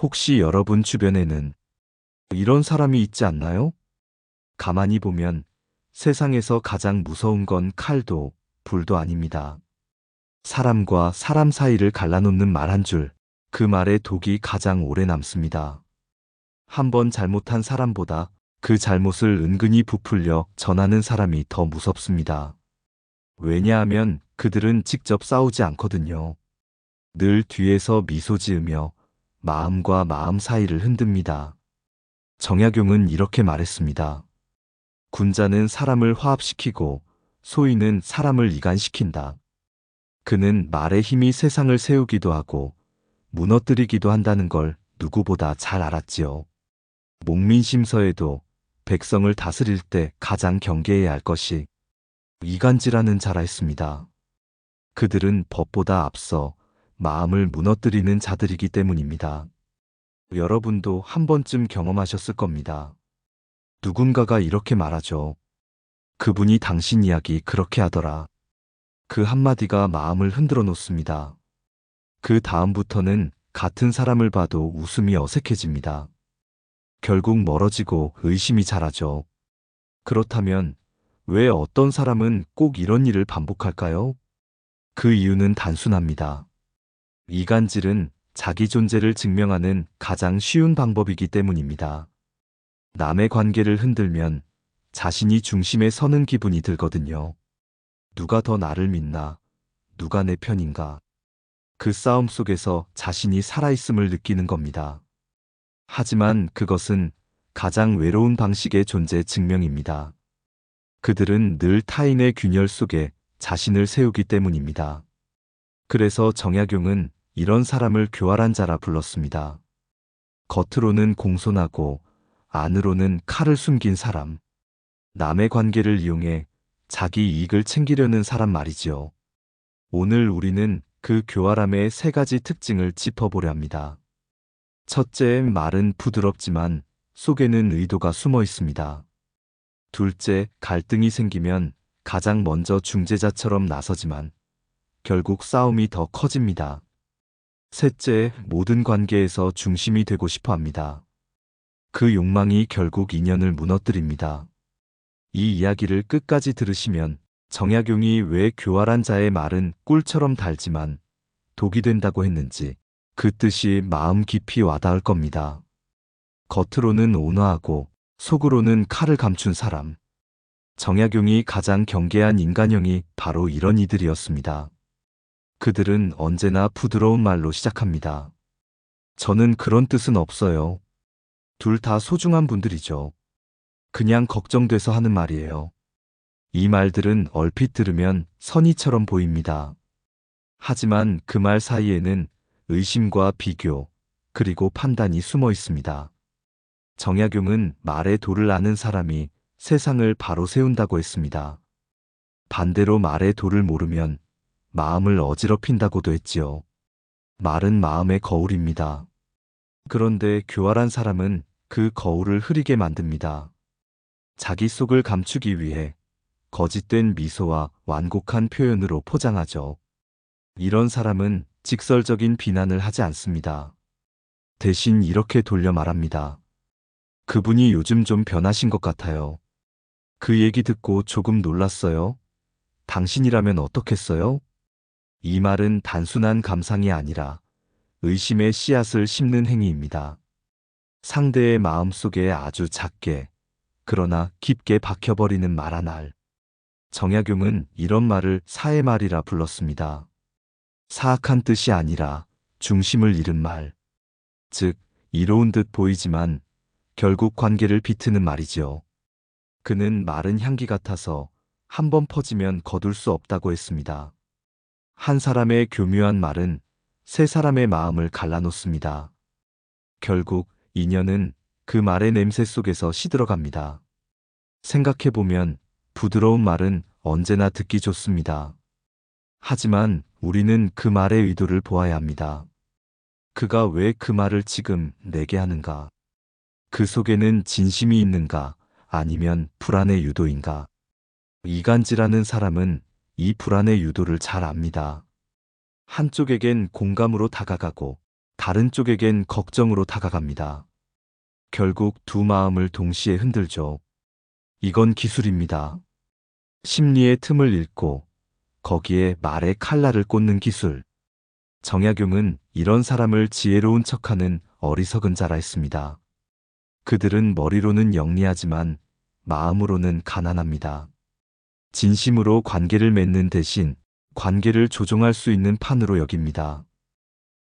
혹시 여러분 주변에는 이런 사람이 있지 않나요? 가만히 보면 세상에서 가장 무서운 건 칼도 불도 아닙니다. 사람과 사람 사이를 갈라놓는 말 한 줄, 그 말의 독이 가장 오래 남습니다. 한 번 잘못한 사람보다 그 잘못을 은근히 부풀려 전하는 사람이 더 무섭습니다. 왜냐하면 그들은 직접 싸우지 않거든요. 늘 뒤에서 미소 지으며 마음과 마음 사이를 흔듭니다. 정약용은 이렇게 말했습니다. 군자는 사람을 화합시키고 소인은 사람을 이간시킨다. 그는 말의 힘이 세상을 세우기도 하고 무너뜨리기도 한다는 걸 누구보다 잘 알았지요. 목민심서에도 백성을 다스릴 때 가장 경계해야 할 것이 이간지라는 자라 했습니다. 그들은 법보다 앞서 마음을 무너뜨리는 자들이기 때문입니다. 여러분도 한 번쯤 경험하셨을 겁니다. 누군가가 이렇게 말하죠. 그분이 당신 이야기 그렇게 하더라. 그 한마디가 마음을 흔들어 놓습니다. 그 다음부터는 같은 사람을 봐도 웃음이 어색해집니다. 결국 멀어지고 의심이 자라죠. 그렇다면 왜 어떤 사람은 꼭 이런 일을 반복할까요? 그 이유는 단순합니다. 이간질은 자기 존재를 증명하는 가장 쉬운 방법이기 때문입니다. 남의 관계를 흔들면 자신이 중심에 서는 기분이 들거든요. 누가 더 나를 믿나? 누가 내 편인가? 그 싸움 속에서 자신이 살아있음을 느끼는 겁니다. 하지만 그것은 가장 외로운 방식의 존재 증명입니다. 그들은 늘 타인의 균열 속에 자신을 세우기 때문입니다. 그래서 정약용은 이런 사람을 교활한 자라 불렀습니다. 겉으로는 공손하고 안으로는 칼을 숨긴 사람. 남의 관계를 이용해 자기 이익을 챙기려는 사람 말이지요. 오늘 우리는 그 교활함의 세 가지 특징을 짚어보려 합니다. 첫째, 말은 부드럽지만 속에는 의도가 숨어 있습니다. 둘째, 갈등이 생기면 가장 먼저 중재자처럼 나서지만 결국 싸움이 더 커집니다. 셋째, 모든 관계에서 중심이 되고 싶어 합니다. 그 욕망이 결국 인연을 무너뜨립니다. 이 이야기를 끝까지 들으시면 정약용이 왜 교활한 자의 말은 꿀처럼 달지만 독이 된다고 했는지 그 뜻이 마음 깊이 와닿을 겁니다. 겉으로는 온화하고 속으로는 칼을 감춘 사람. 정약용이 가장 경계한 인간형이 바로 이런 이들이었습니다. 그들은 언제나 부드러운 말로 시작합니다. 저는 그런 뜻은 없어요. 둘 다 소중한 분들이죠. 그냥 걱정돼서 하는 말이에요. 이 말들은 얼핏 들으면 선의처럼 보입니다. 하지만 그 말 사이에는 의심과 비교, 그리고 판단이 숨어 있습니다. 정약용은 말의 도를 아는 사람이 세상을 바로 세운다고 했습니다. 반대로 말의 도를 모르면 마음을 어지럽힌다고도 했지요. 말은 마음의 거울입니다. 그런데 교활한 사람은 그 거울을 흐리게 만듭니다. 자기 속을 감추기 위해 거짓된 미소와 완곡한 표현으로 포장하죠. 이런 사람은 직설적인 비난을 하지 않습니다. 대신 이렇게 돌려 말합니다. 그분이 요즘 좀 변하신 것 같아요. 그 얘기 듣고 조금 놀랐어요. 당신이라면 어떻겠어요? 이 말은 단순한 감상이 아니라 의심의 씨앗을 심는 행위입니다. 상대의 마음 속에 아주 작게, 그러나 깊게 박혀버리는 말 한 알. 정약용은 이런 말을 사해말이라 불렀습니다. 사악한 뜻이 아니라 중심을 잃은 말. 즉, 이로운 듯 보이지만 결국 관계를 비트는 말이지요. 그는 마른 향기 같아서 한 번 퍼지면 거둘 수 없다고 했습니다. 한 사람의 교묘한 말은 세 사람의 마음을 갈라놓습니다. 결국 인연은 그 말의 냄새 속에서 시들어갑니다. 생각해보면 부드러운 말은 언제나 듣기 좋습니다. 하지만 우리는 그 말의 의도를 보아야 합니다. 그가 왜 그 말을 지금 내게 하는가? 그 속에는 진심이 있는가? 아니면 불안의 유도인가? 이간질하는 사람은 이 불안의 유도를 잘 압니다. 한쪽에겐 공감으로 다가가고 다른 쪽에겐 걱정으로 다가갑니다. 결국 두 마음을 동시에 흔들죠. 이건 기술입니다. 심리의 틈을 읽고 거기에 말의 칼날을 꽂는 기술. 정약용은 이런 사람을 지혜로운 척하는 어리석은 자라 했습니다. 그들은 머리로는 영리하지만 마음으로는 가난합니다. 진심으로 관계를 맺는 대신 관계를 조종할 수 있는 판으로 여깁니다.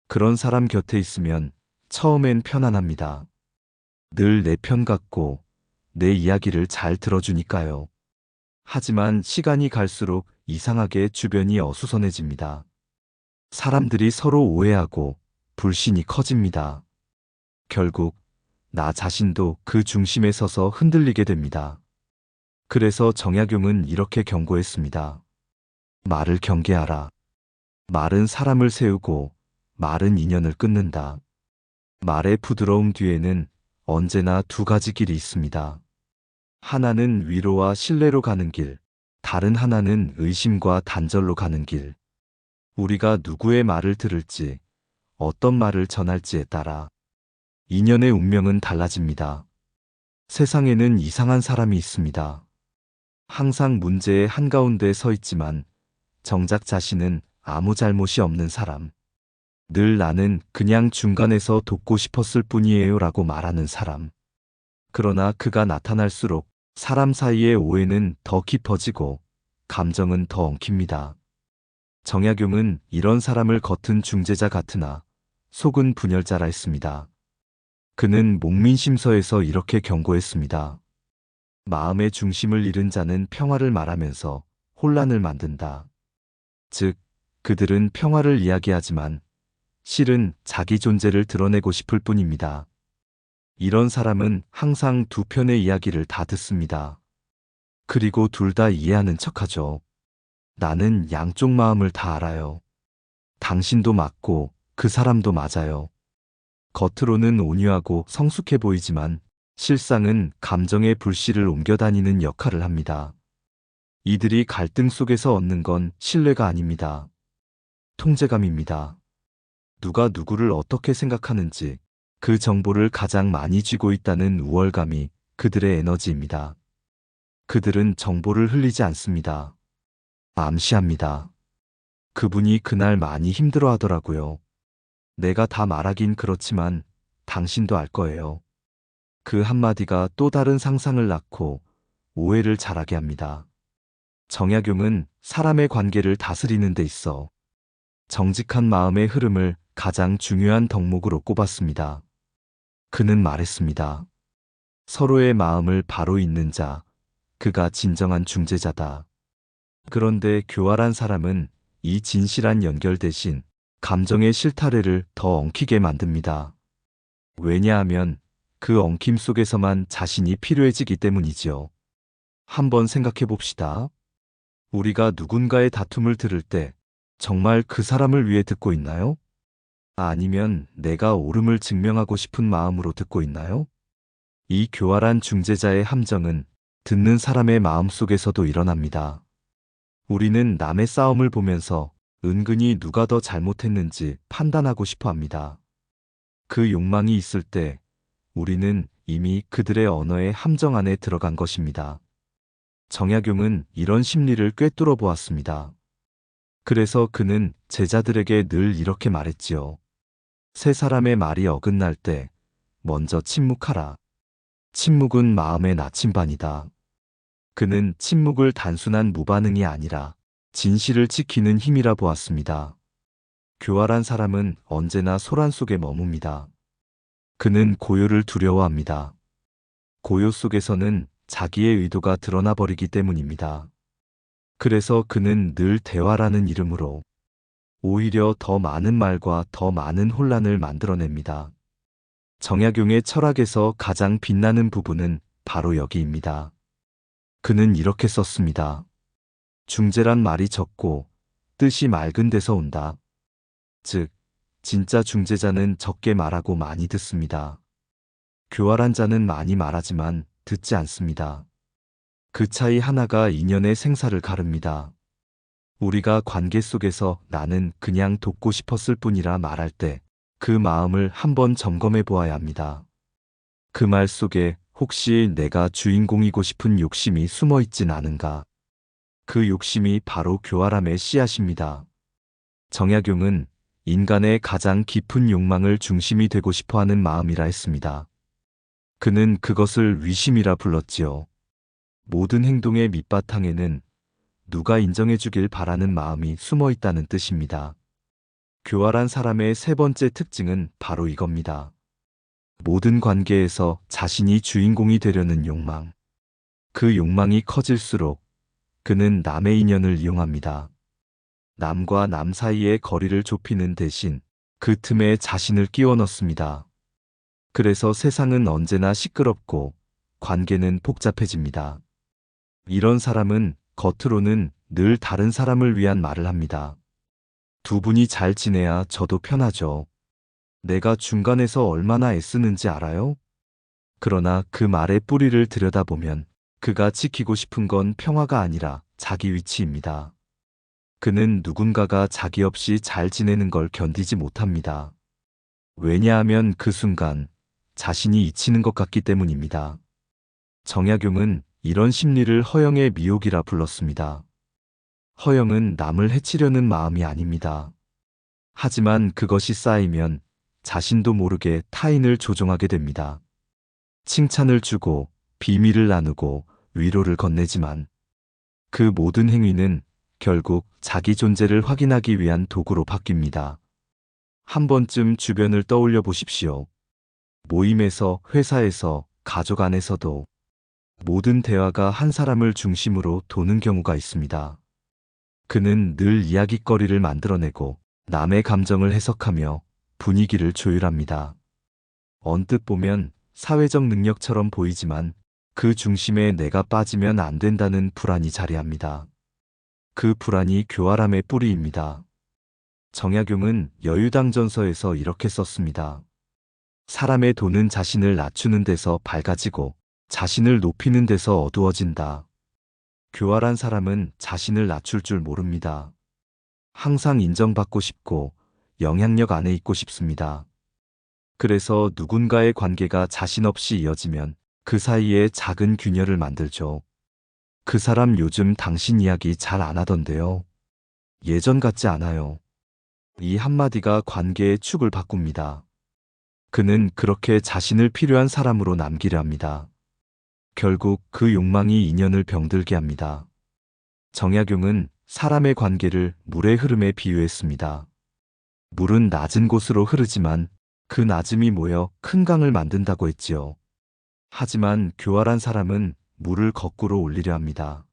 그런 사람 곁에 있으면 처음엔 편안합니다. 늘 내 편 같고 내 이야기를 잘 들어주니까요. 하지만 시간이 갈수록 이상하게 주변이 어수선해집니다. 사람들이 서로 오해하고 불신이 커집니다. 결국 나 자신도 그 중심에 서서 흔들리게 됩니다. 그래서 정약용은 이렇게 경고했습니다. 말을 경계하라. 말은 사람을 세우고 말은 인연을 끊는다. 말의 부드러움 뒤에는 언제나 두 가지 길이 있습니다. 하나는 위로와 신뢰로 가는 길, 다른 하나는 의심과 단절로 가는 길. 우리가 누구의 말을 들을지, 어떤 말을 전할지에 따라 인연의 운명은 달라집니다. 세상에는 이상한 사람이 있습니다. 항상 문제의 한가운데 서 있지만 정작 자신은 아무 잘못이 없는 사람. 늘 나는 그냥 중간에서 돕고 싶었을 뿐이에요 라고 말하는 사람. 그러나 그가 나타날수록 사람 사이의 오해는 더 깊어지고 감정은 더 엉킵니다. 정약용은 이런 사람을 겉은 중재자 같으나 속은 분열자라 했습니다. 그는 목민심서에서 이렇게 경고했습니다. 마음의 중심을 잃은 자는 평화를 말하면서 혼란을 만든다. 즉, 그들은 평화를 이야기하지만 실은 자기 존재를 드러내고 싶을 뿐입니다. 이런 사람은 항상 두 편의 이야기를 다 듣습니다. 그리고 둘 다 이해하는 척하죠. 나는 양쪽 마음을 다 알아요. 당신도 맞고 그 사람도 맞아요. 겉으로는 온유하고 성숙해 보이지만 실상은 감정의 불씨를 옮겨다니는 역할을 합니다. 이들이 갈등 속에서 얻는 건 신뢰가 아닙니다. 통제감입니다. 누가 누구를 어떻게 생각하는지 그 정보를 가장 많이 쥐고 있다는 우월감이 그들의 에너지입니다. 그들은 정보를 흘리지 않습니다. 암시합니다. 그분이 그날 많이 힘들어 하더라고요. 내가 다 말하긴 그렇지만 당신도 알 거예요. 그 한마디가 또 다른 상상을 낳고 오해를 자라게 합니다. 정약용은 사람의 관계를 다스리는 데 있어 정직한 마음의 흐름을 가장 중요한 덕목으로 꼽았습니다. 그는 말했습니다. 서로의 마음을 바로 잇는 자, 그가 진정한 중재자다. 그런데 교활한 사람은 이 진실한 연결 대신 감정의 실타래를 더 엉키게 만듭니다. 왜냐하면 그 엉킴 속에서만 자신이 필요해지기 때문이지요. 한번 생각해 봅시다. 우리가 누군가의 다툼을 들을 때 정말 그 사람을 위해 듣고 있나요? 아니면 내가 옳음을 증명하고 싶은 마음으로 듣고 있나요? 이 교활한 중재자의 함정은 듣는 사람의 마음 속에서도 일어납니다. 우리는 남의 싸움을 보면서 은근히 누가 더 잘못했는지 판단하고 싶어 합니다. 그 욕망이 있을 때 우리는 이미 그들의 언어의 함정 안에 들어간 것입니다. 정약용은 이런 심리를 꿰뚫어 보았습니다. 그래서 그는 제자들에게 늘 이렇게 말했지요. 세 사람의 말이 어긋날 때 먼저 침묵하라. 침묵은 마음의 나침반이다. 그는 침묵을 단순한 무반응이 아니라 진실을 지키는 힘이라 보았습니다. 교활한 사람은 언제나 소란 속에 머뭅니다. 그는 고요를 두려워합니다. 고요 속에서는 자기의 의도가 드러나 버리기 때문입니다. 그래서 그는 늘 대화라는 이름으로 오히려 더 많은 말과 더 많은 혼란을 만들어냅니다. 정약용의 철학에서 가장 빛나는 부분은 바로 여기입니다. 그는 이렇게 썼습니다. 중재란 말이 적고 뜻이 맑은 데서 온다. 즉, 진짜 중재자는 적게 말하고 많이 듣습니다. 교활한 자는 많이 말하지만 듣지 않습니다. 그 차이 하나가 인연의 생사를 가릅니다. 우리가 관계 속에서 나는 그냥 돕고 싶었을 뿐이라 말할 때 그 마음을 한번 점검해 보아야 합니다. 그 말 속에 혹시 내가 주인공이고 싶은 욕심이 숨어 있진 않은가? 그 욕심이 바로 교활함의 씨앗입니다. 정약용은 인간의 가장 깊은 욕망을 중심이 되고 싶어 하는 마음이라 했습니다. 그는 그것을 위심이라 불렀지요. 모든 행동의 밑바탕에는 누가 인정해 주길 바라는 마음이 숨어 있다는 뜻입니다. 교활한 사람의 세 번째 특징은 바로 이겁니다. 모든 관계에서 자신이 주인공이 되려는 욕망. 그 욕망이 커질수록 그는 남의 인연을 이용합니다. 남과 남 사이의 거리를 좁히는 대신 그 틈에 자신을 끼워 넣습니다. 그래서 세상은 언제나 시끄럽고 관계는 복잡해집니다. 이런 사람은 겉으로는 늘 다른 사람을 위한 말을 합니다. 두 분이 잘 지내야 저도 편하죠. 내가 중간에서 얼마나 애쓰는지 알아요? 그러나 그 말의 뿌리를 들여다보면 그가 지키고 싶은 건 평화가 아니라 자기 위치입니다. 그는 누군가가 자기 없이 잘 지내는 걸 견디지 못합니다. 왜냐하면 그 순간 자신이 잊히는 것 같기 때문입니다. 정약용은 이런 심리를 허영의 미혹이라 불렀습니다. 허영은 남을 해치려는 마음이 아닙니다. 하지만 그것이 쌓이면 자신도 모르게 타인을 조종하게 됩니다. 칭찬을 주고 비밀을 나누고 위로를 건네지만 그 모든 행위는 결국 자기 존재를 확인하기 위한 도구로 바뀝니다. 한 번쯤 주변을 떠올려 보십시오. 모임에서, 회사에서, 가족 안에서도 모든 대화가 한 사람을 중심으로 도는 경우가 있습니다. 그는 늘 이야깃거리를 만들어내고 남의 감정을 해석하며 분위기를 조율합니다. 언뜻 보면 사회적 능력처럼 보이지만 그 중심에 내가 빠지면 안 된다는 불안이 자리합니다. 그 불안이 교활함의 뿌리입니다. 정약용은 여유당전서에서 이렇게 썼습니다. 사람의 도는 자신을 낮추는 데서 밝아지고 자신을 높이는 데서 어두워진다. 교활한 사람은 자신을 낮출 줄 모릅니다. 항상 인정받고 싶고 영향력 안에 있고 싶습니다. 그래서 누군가의 관계가 자신 없이 이어지면 그 사이에 작은 균열을 만들죠. 그 사람 요즘 당신 이야기 잘 안 하던데요. 예전 같지 않아요. 이 한마디가 관계의 축을 바꿉니다. 그는 그렇게 자신을 필요한 사람으로 남기려 합니다. 결국 그 욕망이 인연을 병들게 합니다. 정약용은 사람의 관계를 물의 흐름에 비유했습니다. 물은 낮은 곳으로 흐르지만 그 낮음이 모여 큰 강을 만든다고 했지요. 하지만 교활한 사람은 물을 거꾸로 올리려 합니다.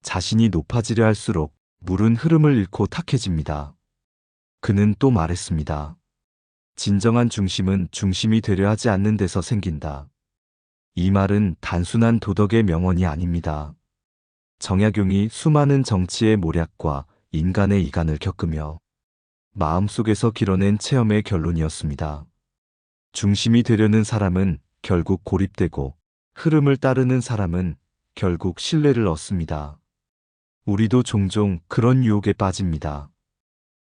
자신이 높아지려 할수록 물은 흐름을 잃고 탁해집니다. 그는 또 말했습니다. 진정한 중심은 중심이 되려 하지 않는 데서 생긴다. 이 말은 단순한 도덕의 명언이 아닙니다. 정약용이 수많은 정치의 모략과 인간의 이간을 겪으며 마음속에서 길어낸 체험의 결론이었습니다. 중심이 되려는 사람은 결국 고립되고 흐름을 따르는 사람은 결국 신뢰를 얻습니다. 우리도 종종 그런 유혹에 빠집니다.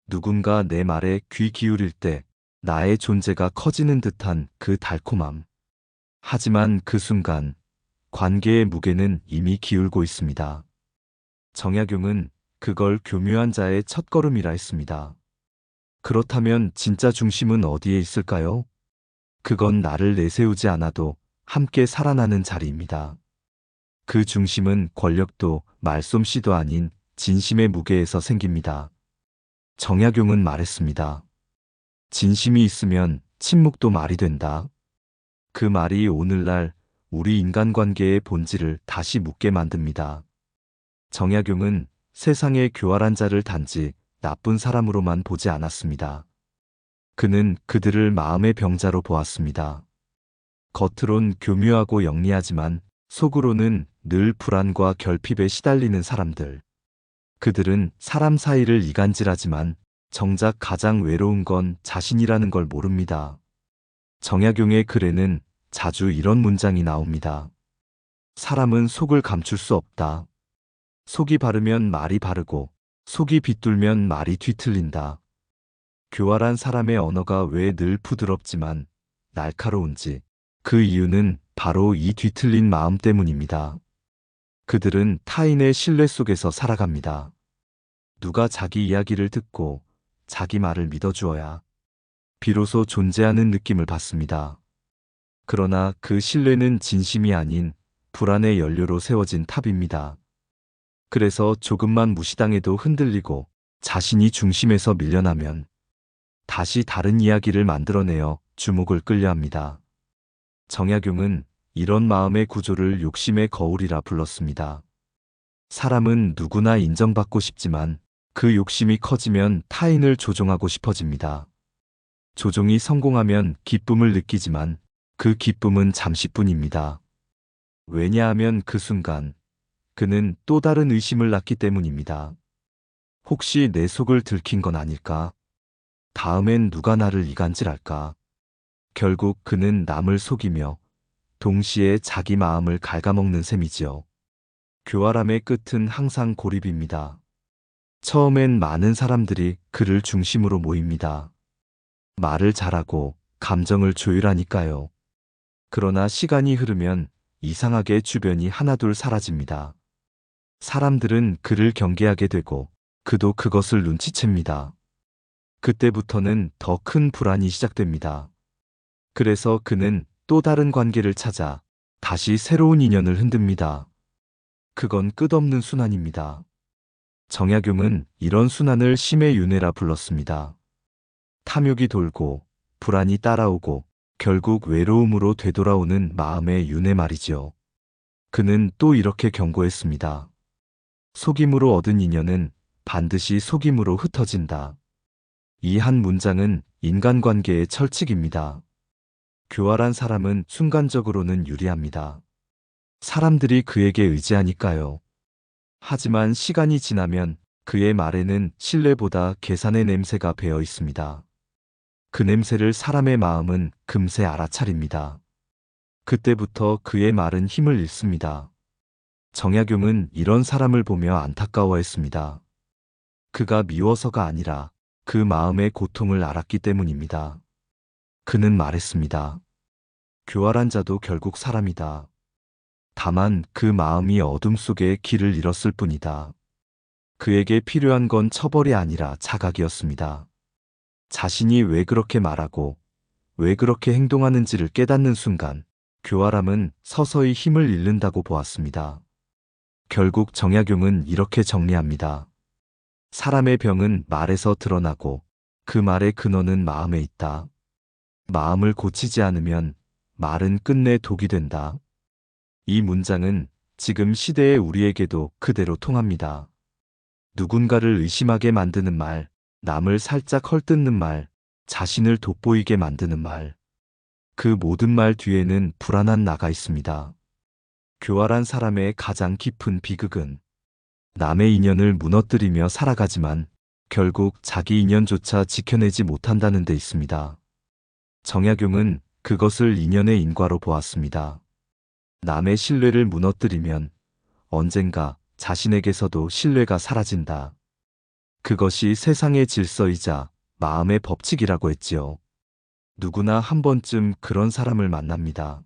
누군가 내 말에 귀 기울일 때 나의 존재가 커지는 듯한 그 달콤함. 하지만 그 순간 관계의 무게는 이미 기울고 있습니다. 정약용은 그걸 교묘한 자의 첫걸음이라 했습니다. 그렇다면 진짜 중심은 어디에 있을까요? 그건 나를 내세우지 않아도 함께 살아나는 자리입니다. 그 중심은 권력도 말솜씨도 아닌 진심의 무게에서 생깁니다. 정약용은 말했습니다. 진심이 있으면 침묵도 말이 된다. 그 말이 오늘날 우리 인간관계의 본질을 다시 묻게 만듭니다. 정약용은 세상의 교활한 자를 단지 나쁜 사람으로만 보지 않았습니다. 그는 그들을 마음의 병자로 보았습니다. 겉으론 교묘하고 영리하지만 속으로는 늘 불안과 결핍에 시달리는 사람들. 그들은 사람 사이를 이간질하지만 정작 가장 외로운 건 자신이라는 걸 모릅니다. 정약용의 글에는 자주 이런 문장이 나옵니다. 사람은 속을 감출 수 없다. 속이 바르면 말이 바르고 속이 빗둘면 말이 뒤틀린다. 교활한 사람의 언어가 왜 늘 부드럽지만 날카로운지 그 이유는 바로 이 뒤틀린 마음 때문입니다. 그들은 타인의 신뢰 속에서 살아갑니다. 누가 자기 이야기를 듣고 자기 말을 믿어주어야 비로소 존재하는 느낌을 받습니다. 그러나 그 신뢰는 진심이 아닌 불안의 연료로 세워진 탑입니다. 그래서 조금만 무시당해도 흔들리고 자신이 중심에서 밀려나면 다시 다른 이야기를 만들어내어 주목을 끌려 합니다. 정약용은 이런 마음의 구조를 욕심의 거울이라 불렀습니다. 사람은 누구나 인정받고 싶지만 그 욕심이 커지면 타인을 조종하고 싶어집니다. 조종이 성공하면 기쁨을 느끼지만 그 기쁨은 잠시뿐입니다. 왜냐하면 그 순간 그는 또 다른 의심을 낳기 때문입니다. 혹시 내 속을 들킨 건 아닐까? 다음엔 누가 나를 이간질할까? 결국 그는 남을 속이며 동시에 자기 마음을 갉아먹는 셈이지요. 교활함의 끝은 항상 고립입니다. 처음엔 많은 사람들이 그를 중심으로 모입니다. 말을 잘하고 감정을 조율하니까요. 그러나 시간이 흐르면 이상하게 주변이 하나둘 사라집니다. 사람들은 그를 경계하게 되고 그도 그것을 눈치챕니다. 그때부터는 더 큰 불안이 시작됩니다. 그래서 그는 또 다른 관계를 찾아 다시 새로운 인연을 흔듭니다. 그건 끝없는 순환입니다. 정약용은 이런 순환을 심의 윤회라 불렀습니다. 탐욕이 돌고 불안이 따라오고 결국 외로움으로 되돌아오는 마음의 윤회 말이지요. 그는 또 이렇게 경고했습니다. 속임으로 얻은 인연은 반드시 속임으로 흩어진다. 이 한 문장은 인간관계의 철칙입니다. 교활한 사람은 순간적으로는 유리합니다. 사람들이 그에게 의지하니까요. 하지만 시간이 지나면 그의 말에는 신뢰보다 계산의 냄새가 배어 있습니다. 그 냄새를 사람의 마음은 금세 알아차립니다. 그때부터 그의 말은 힘을 잃습니다. 정약용은 이런 사람을 보며 안타까워했습니다. 그가 미워서가 아니라 그 마음의 고통을 알았기 때문입니다. 그는 말했습니다. 교활한 자도 결국 사람이다. 다만 그 마음이 어둠 속에 길을 잃었을 뿐이다. 그에게 필요한 건 처벌이 아니라 자각이었습니다. 자신이 왜 그렇게 말하고 왜 그렇게 행동하는지를 깨닫는 순간 교활함은 서서히 힘을 잃는다고 보았습니다. 결국 정약용은 이렇게 정리합니다. 사람의 병은 말에서 드러나고 그 말의 근원은 마음에 있다. 마음을 고치지 않으면 말은 끝내 독이 된다. 이 문장은 지금 시대의 우리에게도 그대로 통합니다. 누군가를 의심하게 만드는 말, 남을 살짝 헐뜯는 말, 자신을 돋보이게 만드는 말. 그 모든 말 뒤에는 불안한 나가 있습니다. 교활한 사람의 가장 깊은 비극은 남의 인연을 무너뜨리며 살아가지만 결국 자기 인연조차 지켜내지 못한다는 데 있습니다. 정약용은 그것을 인연의 인과로 보았습니다. 남의 신뢰를 무너뜨리면 언젠가 자신에게서도 신뢰가 사라진다. 그것이 세상의 질서이자 마음의 법칙이라고 했지요. 누구나 한 번쯤 그런 사람을 만납니다.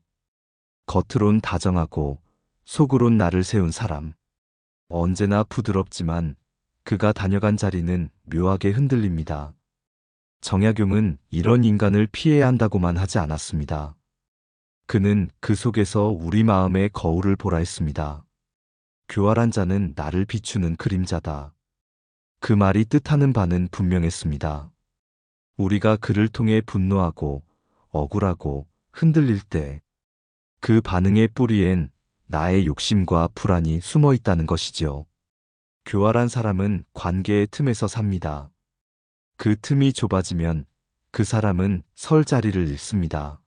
겉으론 다정하고 속으론 나를 세운 사람. 언제나 부드럽지만 그가 다녀간 자리는 묘하게 흔들립니다. 정약용은 이런 인간을 피해야 한다고만 하지 않았습니다. 그는 그 속에서 우리 마음의 거울을 보라 했습니다. 교활한 자는 나를 비추는 그림자다. 그 말이 뜻하는 바는 분명했습니다. 우리가 그를 통해 분노하고 억울하고 흔들릴 때 그 반응의 뿌리엔 나의 욕심과 불안이 숨어 있다는 것이지요. 교활한 사람은 관계의 틈에서 삽니다. 그 틈이 좁아지면 그 사람은 설 자리를 잃습니다.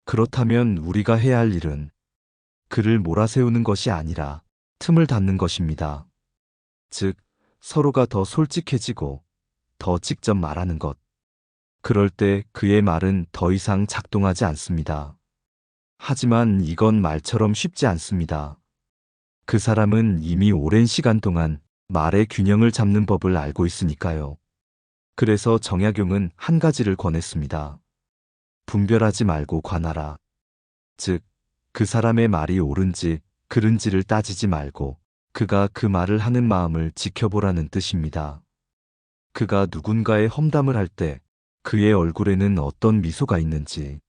그렇다면 우리가 해야 할 일은 그를 몰아세우는 것이 아니라 틈을 닫는 것입니다. 즉, 서로가 더 솔직해지고 더 직접 말하는 것. 그럴 때 그의 말은 더 이상 작동하지 않습니다. 하지만 이건 말처럼 쉽지 않습니다. 그 사람은 이미 오랜 시간 동안 말의 균형을 잡는 법을 알고 있으니까요. 그래서 정약용은 한 가지를 권했습니다. 분별하지 말고 관하라. 즉, 그 사람의 말이 옳은지 그른지를 따지지 말고 그가 그 말을 하는 마음을 지켜보라는 뜻입니다. 그가 누군가의 험담을 할 때 그의 얼굴에는 어떤 미소가 있는지,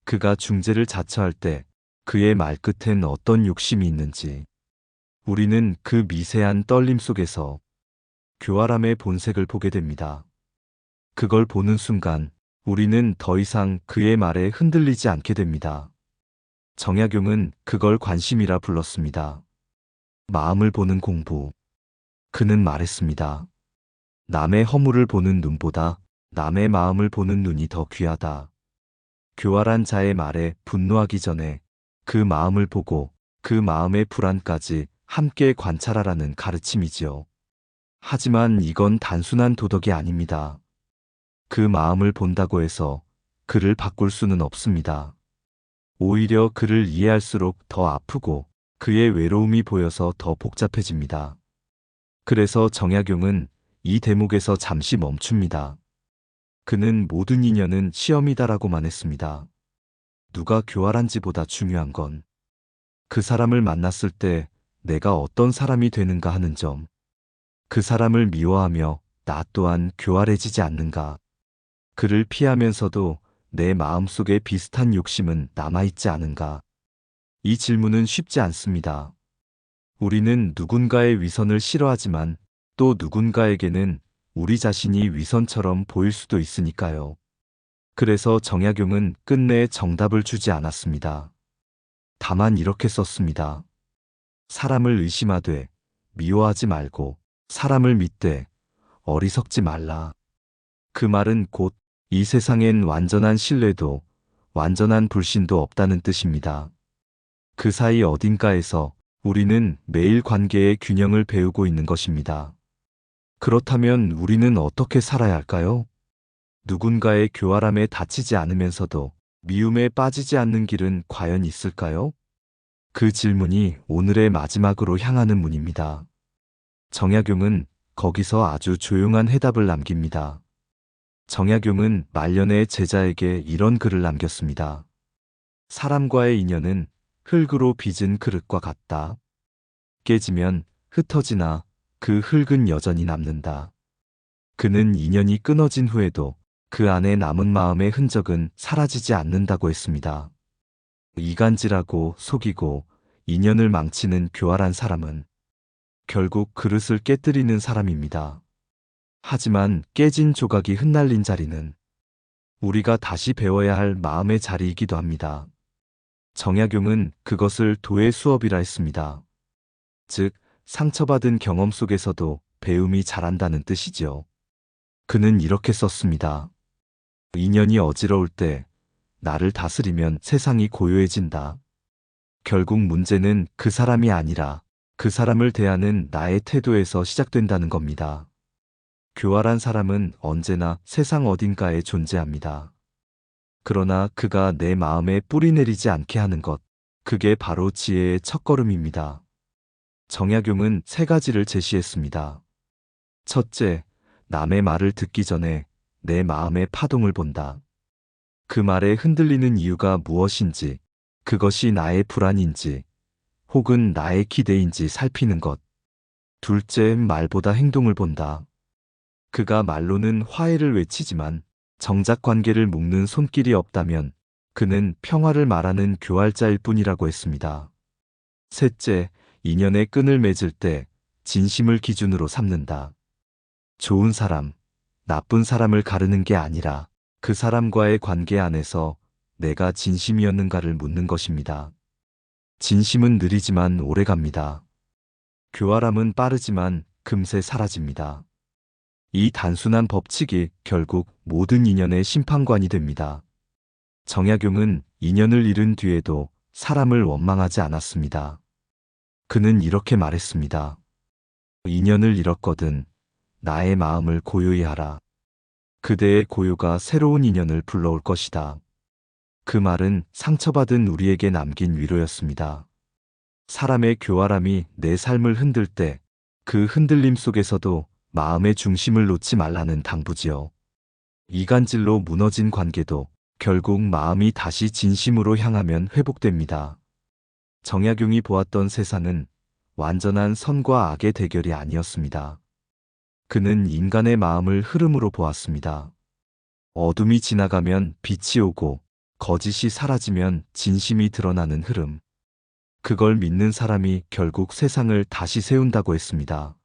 그가 중재를 자처할 때 그의 말끝엔 어떤 욕심이 있는지, 우리는 그 미세한 떨림 속에서 교활함의 본색을 보게 됩니다. 그걸 보는 순간 우리는 더 이상 그의 말에 흔들리지 않게 됩니다. 정약용은 그걸 관심이라 불렀습니다. 마음을 보는 공부. 그는 말했습니다. 남의 허물을 보는 눈보다 남의 마음을 보는 눈이 더 귀하다. 교활한 자의 말에 분노하기 전에 그 마음을 보고 그 마음의 불안까지 함께 관찰하라는 가르침이지요. 하지만 이건 단순한 도덕이 아닙니다. 그 마음을 본다고 해서 그를 바꿀 수는 없습니다. 오히려 그를 이해할수록 더 아프고 그의 외로움이 보여서 더 복잡해집니다. 그래서 정약용은 이 대목에서 잠시 멈춥니다. 그는 모든 인연은 시험이다라고만 했습니다. 누가 교활한지보다 중요한 건 그 사람을 만났을 때 내가 어떤 사람이 되는가 하는 점, 그 사람을 미워하며 나 또한 교활해지지 않는가, 그를 피하면서도 내 마음속에 비슷한 욕심은 남아있지 않은가. 이 질문은 쉽지 않습니다. 우리는 누군가의 위선을 싫어하지만 또 누군가에게는 우리 자신이 위선처럼 보일 수도 있으니까요. 그래서 정약용은 끝내 정답을 주지 않았습니다. 다만 이렇게 썼습니다. 사람을 의심하되 미워하지 말고 사람을 믿되 어리석지 말라. 그 말은 곧 이 세상엔 완전한 신뢰도 완전한 불신도 없다는 뜻입니다. 그 사이 어딘가에서 우리는 매일 관계의 균형을 배우고 있는 것입니다. 그렇다면 우리는 어떻게 살아야 할까요? 누군가의 교활함에 다치지 않으면서도 미움에 빠지지 않는 길은 과연 있을까요? 그 질문이 오늘의 마지막으로 향하는 문입니다. 정약용은 거기서 아주 조용한 해답을 남깁니다. 정약용은 말년의 제자에게 이런 글을 남겼습니다. 사람과의 인연은 흙으로 빚은 그릇과 같다. 깨지면 흩어지나 그 흙은 여전히 남는다. 그는 인연이 끊어진 후에도 그 안에 남은 마음의 흔적은 사라지지 않는다고 했습니다. 이간질하고 속이고 인연을 망치는 교활한 사람은 결국 그릇을 깨뜨리는 사람입니다. 하지만 깨진 조각이 흩날린 자리는 우리가 다시 배워야 할 마음의 자리이기도 합니다. 정약용은 그것을 도의 수업이라 했습니다. 즉, 상처받은 경험 속에서도 배움이 자란다는 뜻이죠. 그는 이렇게 썼습니다. 인연이 어지러울 때 나를 다스리면 세상이 고요해진다. 결국 문제는 그 사람이 아니라 그 사람을 대하는 나의 태도에서 시작된다는 겁니다. 교활한 사람은 언제나 세상 어딘가에 존재합니다. 그러나 그가 내 마음에 뿌리 내리지 않게 하는 것, 그게 바로 지혜의 첫걸음입니다. 정약용은 세 가지를 제시했습니다. 첫째, 남의 말을 듣기 전에 내 마음의 파동을 본다. 그 말에 흔들리는 이유가 무엇인지, 그것이 나의 불안인지, 혹은 나의 기대인지 살피는 것. 둘째, 말보다 행동을 본다. 그가 말로는 화해를 외치지만 정작 관계를 묶는 손길이 없다면 그는 평화를 말하는 교활자일 뿐이라고 했습니다. 셋째, 인연의 끈을 맺을 때 진심을 기준으로 삼는다. 좋은 사람, 나쁜 사람을 가르는 게 아니라 그 사람과의 관계 안에서 내가 진심이었는가를 묻는 것입니다. 진심은 느리지만 오래갑니다. 교활함은 빠르지만 금세 사라집니다. 이 단순한 법칙이 결국 모든 인연의 심판관이 됩니다. 정약용은 인연을 잃은 뒤에도 사람을 원망하지 않았습니다. 그는 이렇게 말했습니다. 인연을 잃었거든 나의 마음을 고요히 하라. 그대의 고요가 새로운 인연을 불러올 것이다. 그 말은 상처받은 우리에게 남긴 위로였습니다. 사람의 교활함이 내 삶을 흔들 때 그 흔들림 속에서도 마음의 중심을 놓지 말라는 당부지요. 이간질로 무너진 관계도 결국 마음이 다시 진심으로 향하면 회복됩니다. 정약용이 보았던 세상은 완전한 선과 악의 대결이 아니었습니다. 그는 인간의 마음을 흐름으로 보았습니다. 어둠이 지나가면 빛이 오고 거짓이 사라지면 진심이 드러나는 흐름. 그걸 믿는 사람이 결국 세상을 다시 세운다고 했습니다.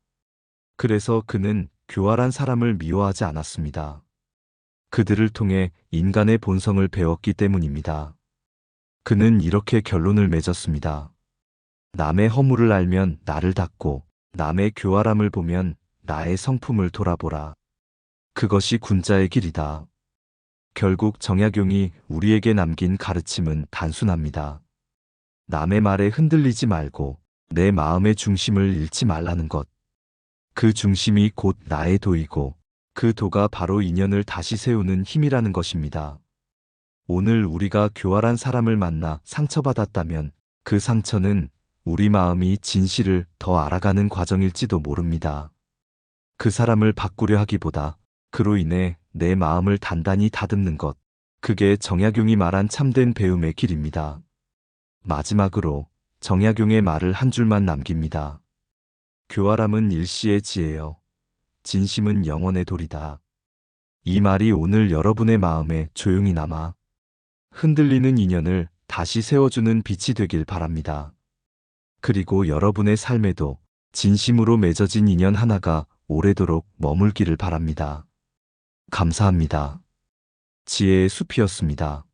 그래서 그는 교활한 사람을 미워하지 않았습니다. 그들을 통해 인간의 본성을 배웠기 때문입니다. 그는 이렇게 결론을 맺었습니다. 남의 허물을 알면 나를 닦고 남의 교활함을 보면 나의 성품을 돌아보라. 그것이 군자의 길이다. 결국 정약용이 우리에게 남긴 가르침은 단순합니다. 남의 말에 흔들리지 말고 내 마음의 중심을 잃지 말라는 것. 그 중심이 곧 나의 도이고 그 도가 바로 인연을 다시 세우는 힘이라는 것입니다. 오늘 우리가 교활한 사람을 만나 상처받았다면 그 상처는 우리 마음이 진실을 더 알아가는 과정일지도 모릅니다. 그 사람을 바꾸려 하기보다 그로 인해 내 마음을 단단히 다듬는 것. 그게 정약용이 말한 참된 배움의 길입니다. 마지막으로 정약용의 말을 한 줄만 남깁니다. 교활함은 일시의 지혜여. 진심은 영원의 돌이다. 이 말이 오늘 여러분의 마음에 조용히 남아 흔들리는 인연을 다시 세워주는 빛이 되길 바랍니다. 그리고 여러분의 삶에도 진심으로 맺어진 인연 하나가 오래도록 머물기를 바랍니다. 감사합니다. 지혜의 숲이었습니다.